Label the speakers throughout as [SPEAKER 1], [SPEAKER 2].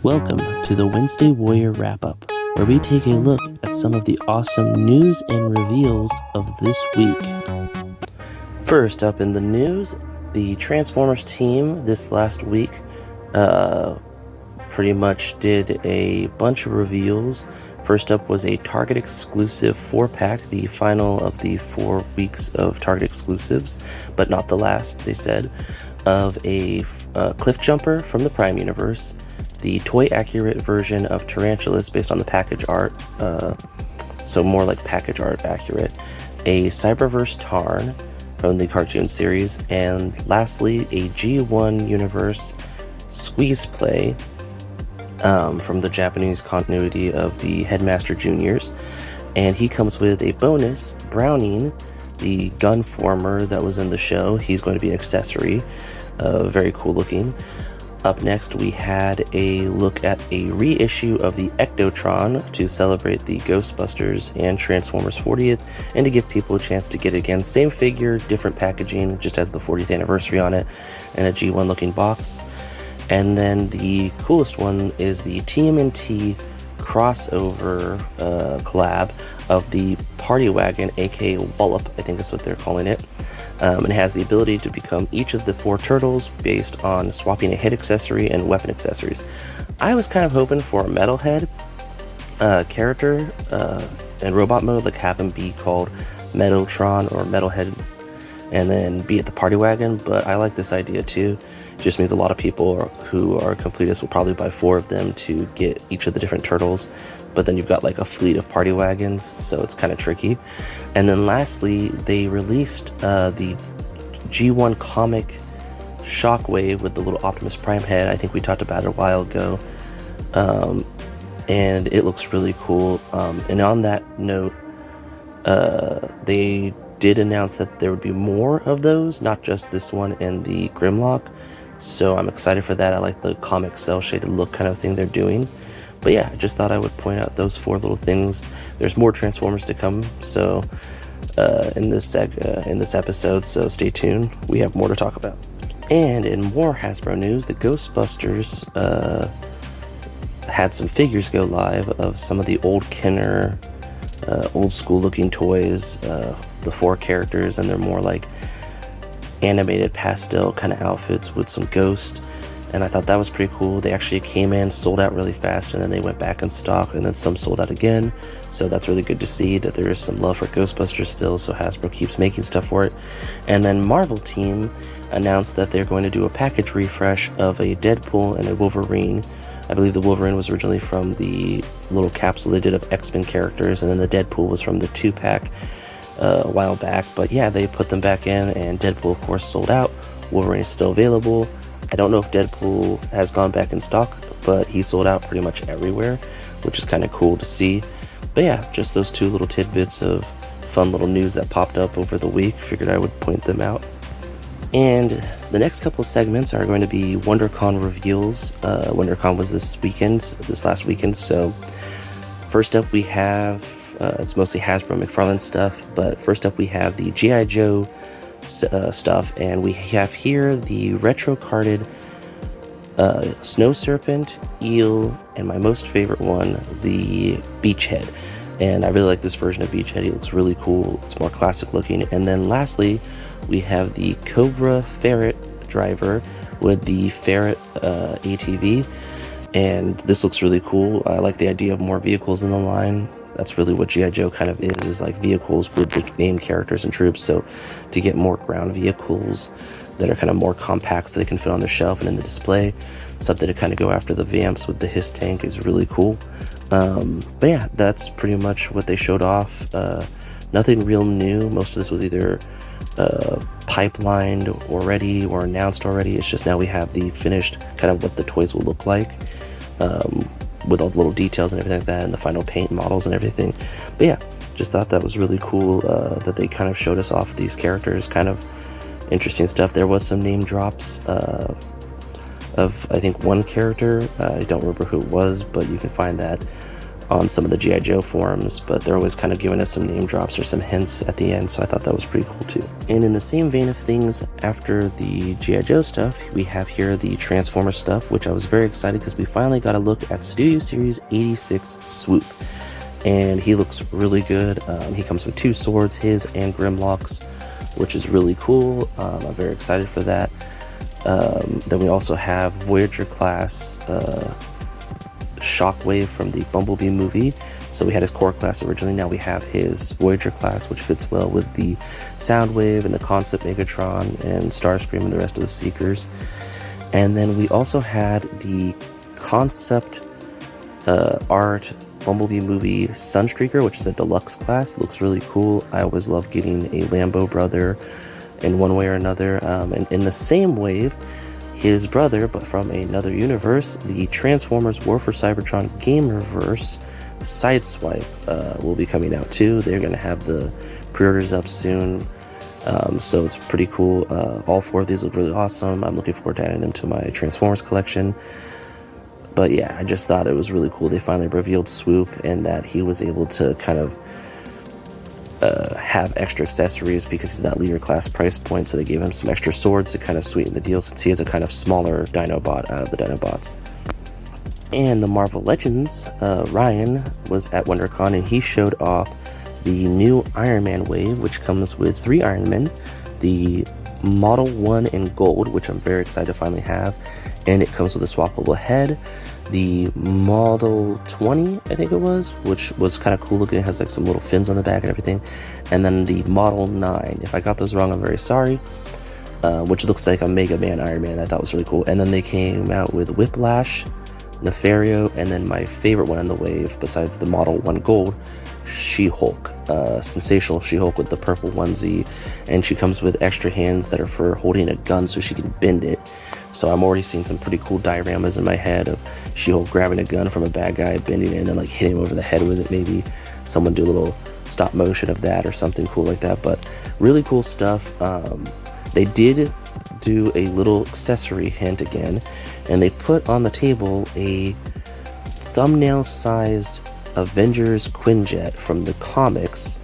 [SPEAKER 1] Welcome to the Wednesday Warrior Wrap-Up, where we take a look at some of the awesome news and reveals of this week. First up in the news, the Transformers team this last week pretty much did a bunch of reveals. First up was a Target exclusive 4-pack, the final of the 4 weeks of Target exclusives, but not the last, they said, of a Cliff Jumper from the Prime Universe, the toy-accurate version of Tarantulas based on the package art, so more like package art accurate, a Cyberverse Tarn from the cartoon series, and lastly, a G1 Universe Squeeze Play from the Japanese continuity of the Headmaster Juniors. And he comes with a bonus, Browning, the Gunformer that was in the show. He's going to be an accessory, very cool looking. Up next, we had a look at a reissue of the Ectotron to celebrate the Ghostbusters and Transformers 40th, and to give people a chance to get it again. Same figure, different packaging, just has the 40th anniversary on it, and a G1 looking box. And then the coolest one is the TMNT crossover collab of the Party Wagon, aka Wallop, I think that's what they're calling it. And has the ability to become each of the 4 turtles based on swapping a head accessory and weapon accessories. I was kind of hoping for a Metalhead character in robot mode, like have him be called Metaltron or Metalhead and then be at the Party Wagon, but I like this idea too. It just means a lot of people who are completists will probably buy 4 of them to get each of the different turtles, but then you've got like a fleet of Party Wagons, so it's kind of tricky. And then lastly, they released the G1 comic Shockwave with the little Optimus Prime head. I think we talked about it a while ago, and it looks really cool. And on that note, they did announce that there would be more of those, not just this one and the Grimlock, so I'm excited for that. I like the comic cel-shaded look kind of thing they're doing. But yeah, I just thought I would point out those 4 little things. There's more Transformers to come, so in this episode, so stay tuned. We have more to talk about. And in more Hasbro news, the Ghostbusters had some figures go live of some of the old Kenner, old school looking toys, the 4 characters, and they're more like animated pastel kind of outfits with some ghost. And I thought that was pretty cool. They actually came in, sold out really fast, and then they went back in stock, and then some sold out again. So that's really good to see that there is some love for Ghostbusters still, so Hasbro keeps making stuff for it. And then Marvel team announced that they're going to do a package refresh of a Deadpool and a Wolverine. I believe the Wolverine was originally from the little capsule they did of X-Men characters, and then the Deadpool was from the 2-pack a while back. But yeah, they put them back in, and Deadpool, of course, sold out. Wolverine is still available. I don't know if Deadpool has gone back in stock, but he sold out pretty much everywhere, which is kind of cool to see. But yeah, just those 2 little tidbits of fun little news that popped up over the week. Figured I would point them out. And the next couple of segments are going to be WonderCon reveals. WonderCon was this last weekend. So first up we have, it's mostly Hasbro McFarland stuff, but first up we have the G.I. Joe stuff, and we have here the retro carded Snow Serpent, Eel, and my most favorite one, the Beachhead. And I really like this version of Beachhead. He looks really cool. It's more classic looking. And then lastly, we have the Cobra Ferret driver with the Ferret ATV, and this looks really cool. I like the idea of more vehicles in the line. That's really what G.I. Joe kind of is like vehicles with the named characters and troops. So to get more ground vehicles that are kind of more compact so they can fit on the shelf and in the display, something to kind of go after the Vamps with the Hiss tank is really cool. But yeah, that's pretty much what they showed off. Nothing real new. Most of this was either pipelined already or announced already. It's just now we have the finished kind of what the toys will look like, with all the little details and everything like that, and the final paint models and everything. But yeah, just thought that was really cool that they kind of showed us off these characters. Kind of interesting stuff. There was some name drops of I think one character. I don't remember who it was, but you can find that on some of the G.I. Joe forums, but they're always kind of giving us some name drops or some hints at the end, so I thought that was pretty cool too. And in the same vein of things, after the G.I. Joe stuff, we have here the Transformers stuff, which I was very excited because we finally got a look at Studio Series 86 Swoop. And he looks really good. He comes with 2 swords, his and Grimlock's, which is really cool. I'm very excited for that. Then we also have Voyager class Shockwave from the Bumblebee movie. So we had his core class originally, now we have his Voyager class, which fits well with the Soundwave and the Concept Megatron and Starscream and the rest of the Seekers. And then we also had the concept art Bumblebee movie Sunstreaker, which is a deluxe class. It looks really cool. I always love getting a Lambo brother in one way or another. And in the same wave, his brother, but from another universe, the Transformers War for Cybertron Gamerverse Sideswipe will be coming out too. They're going to have the pre-orders up soon. So it's pretty cool. All 4 of these look really awesome. I'm looking forward to adding them to my Transformers collection. But yeah, I just thought it was really cool. They finally revealed Swoop and that he was able to kind of have extra accessories because he's that leader class price point. So they gave him some extra swords to kind of sweeten the deal since he is a kind of smaller Dinobot out of the Dinobots. And the Marvel Legends, Ryan was at WonderCon and he showed off the new Iron Man wave, which comes with 3 Iron Men, the Model 1 in gold, which I'm very excited to finally have, and it comes with a swappable head, the Model 20, I think it was, which was kind of cool looking. It has like some little fins on the back and everything, and then the Model 9. If I got those wrong, I'm very sorry. Which looks like a Mega Man Iron Man. I thought was really cool. And then they came out with Whiplash, Nefario, and then my favorite one in the wave, besides the Model 1 gold, She-Hulk, sensational She-Hulk with the purple onesie, and she comes with extra hands that are for holding a gun so she can bend it. So I'm already seeing some pretty cool dioramas in my head of She-Hulk grabbing a gun from a bad guy, bending it, and then like hitting him over the head with it. Maybe someone do a little stop motion of that or something cool like that. But really cool stuff. They did do a little accessory hint again, and they put on the table a thumbnail-sized Avengers Quinjet from the comics,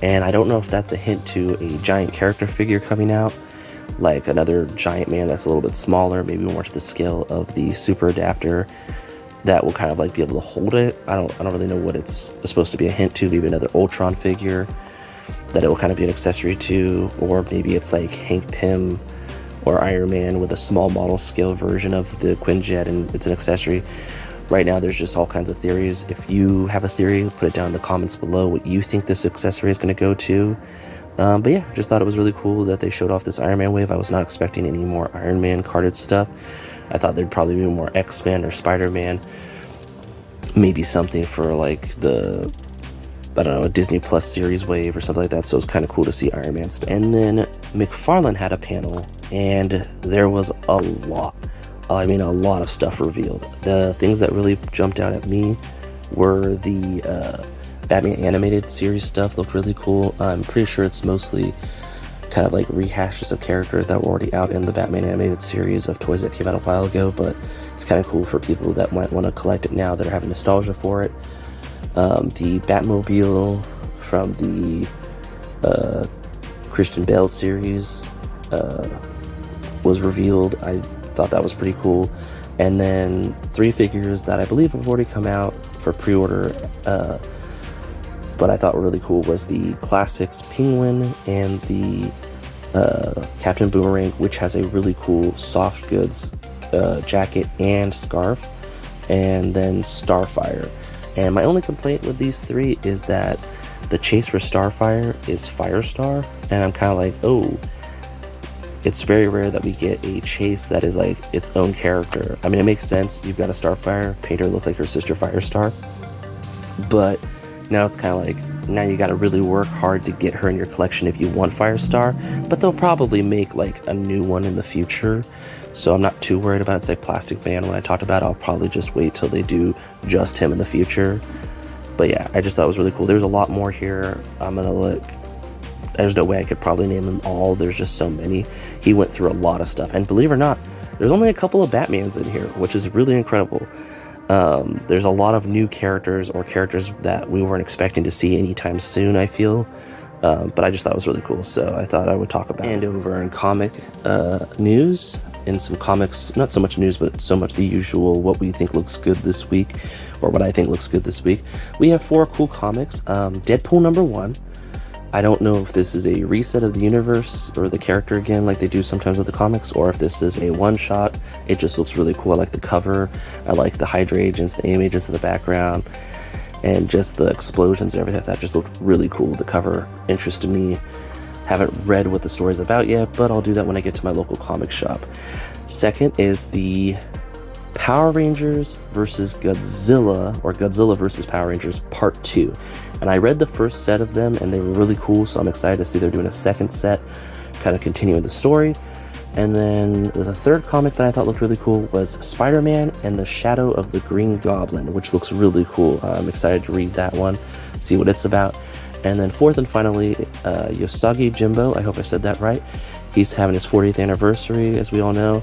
[SPEAKER 1] and I don't know if that's a hint to a giant character figure coming out, like another giant man that's a little bit smaller, maybe more to the scale of the Super Adapter, that will kind of like be able to hold it. I don't really know what it's supposed to be a hint to. Maybe another Ultron figure that it will kind of be an accessory to, or maybe it's like Hank Pym or Iron Man with a small model scale version of the Quinjet and it's an accessory. Right now there's just all kinds of theories. If you have a theory, put it down in the comments below what you think this accessory is going to go to. But yeah, just thought it was really cool that they showed off this Iron Man wave. I was not expecting any more Iron Man carded stuff. I thought there'd probably be more X-Men or Spider-Man. Maybe something for like the, I don't know, a Disney Plus series wave or something like that. So it was kind of cool to see Iron Man stuff. And then McFarland had a panel and there was a lot. I mean, a lot of stuff revealed. The things that really jumped out at me were the Batman animated series stuff. Looked really cool. I'm pretty sure it's mostly kind of like rehashes of characters that were already out in the Batman animated series of toys that came out a while ago, but it's kind of cool for people that might want to collect it now that are having nostalgia for it. The Batmobile from the Christian Bale series was revealed. I thought that was pretty cool. And then 3 figures that I believe have already come out for pre-order, but I thought were really cool was the Classics Penguin and the Captain Boomerang, which has a really cool soft goods jacket and scarf, and then Starfire. And my only complaint with these 3 is that the chase for Starfire is Firestar, and I'm kind of like, oh, it's very rare that we get a chase that is like its own character. I mean, it makes sense. You've got a Starfire, paint her look like her sister Firestar, but now it's kind of like, now you got to really work hard to get her in your collection if you want Firestar, but they'll probably make like a new one in the future, so I'm not too worried about it. It's like Plastic Man when I talked about it. I'll probably just wait till they do just him in the future. But yeah, I just thought it was really cool. There's a lot more here. I'm gonna look. There's no way I could probably name them all. There's just so many. He went through a lot of stuff, and believe it or not, there's only a couple of Batmans in here, which is really incredible. There's a lot of new characters or characters that we weren't expecting to see anytime soon, I feel. But I just thought it was really cool, so I thought I would talk about it. And over in comic news, in some comics, not so much news, but so much the usual what we think looks good this week, or what I think looks good this week. We have 4 cool comics. Deadpool #1. I don't know if this is a reset of the universe or the character again like they do sometimes with the comics, or if this is a one-shot. It just looks really cool. I like the cover. I like the Hydra agents, the AIM agents in the background, and just the explosions and everything. That just looked really cool. The cover interested me. Haven't read what the story's about yet, but I'll do that when I get to my local comic shop. Second is the Power Rangers versus Godzilla, or Godzilla versus Power Rangers Part 2. And I read the first set of them, and they were really cool, so I'm excited to see they're doing a second set, kind of continuing the story. And then the third comic that I thought looked really cool was Spider-Man and the Shadow of the Green Goblin, which looks really cool. I'm excited to read that one, see what it's about. And then fourth and finally, Yosagi Jimbo, I hope I said that right. He's having his 40th anniversary, as we all know.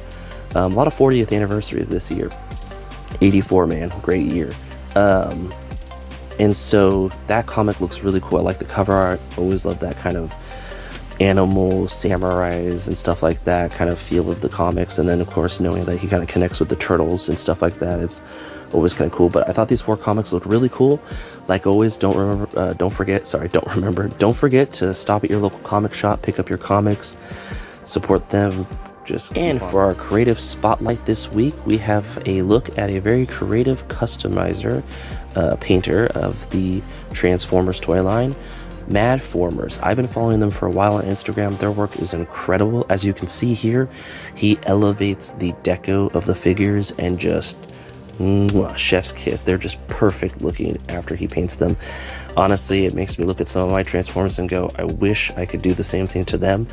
[SPEAKER 1] A lot of 40th anniversaries this year. 84, man, great year. And so that comic looks really cool. I like the cover art. Always love that kind of animal samurais and stuff like that kind of feel of the comics. And then of course knowing that he kind of connects with the turtles and stuff like that is always kind of cool. But I thought these 4 comics looked really cool. Like always, don't forget to stop at your local comic shop, pick up your comics, support them. And for our creative spotlight this week, we have a look at a very creative customizer, painter of the Transformers toy line, Madformers. I've been following them for a while on Instagram. Their work is incredible. As you can see here, he elevates the deco of the figures and just chef's kiss. They're just perfect looking after he paints them. Honestly, it makes me look at some of my Transformers and go, I wish I could do the same thing to them.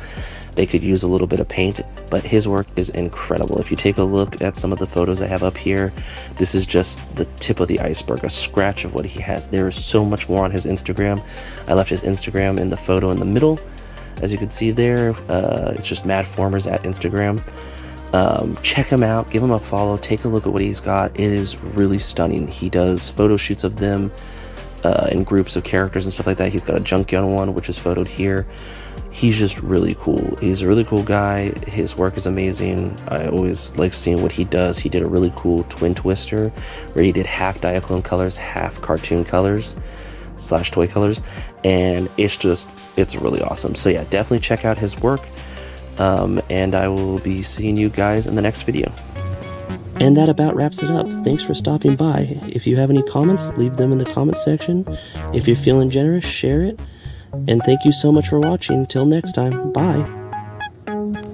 [SPEAKER 1] They could use a little bit of paint, but his work is incredible. If you take a look at some of the photos I have up here, this is just the tip of the iceberg, a scratch of what he has. There is so much more on his Instagram. I left his Instagram in the photo in the middle. As you can see there, it's just Madformers at Instagram. Check him out, give him a follow, take a look at what he's got. It is really stunning. He does photo shoots of them in groups of characters and stuff like that. He's got a Junkyard one, which is photoed here. He's just really cool. He's a really cool guy. His work is amazing. I always like seeing what he does. He did a really cool twin twister where he did half Diaclone colors, half cartoon colors / toy colors, and it's really awesome. So yeah, definitely check out his work. And I will be seeing you guys in the next video. And that about wraps it up. Thanks for stopping by. If you have any comments, leave them in the comment section. If you're feeling generous, share it. And thank you so much for watching. Till next time, bye.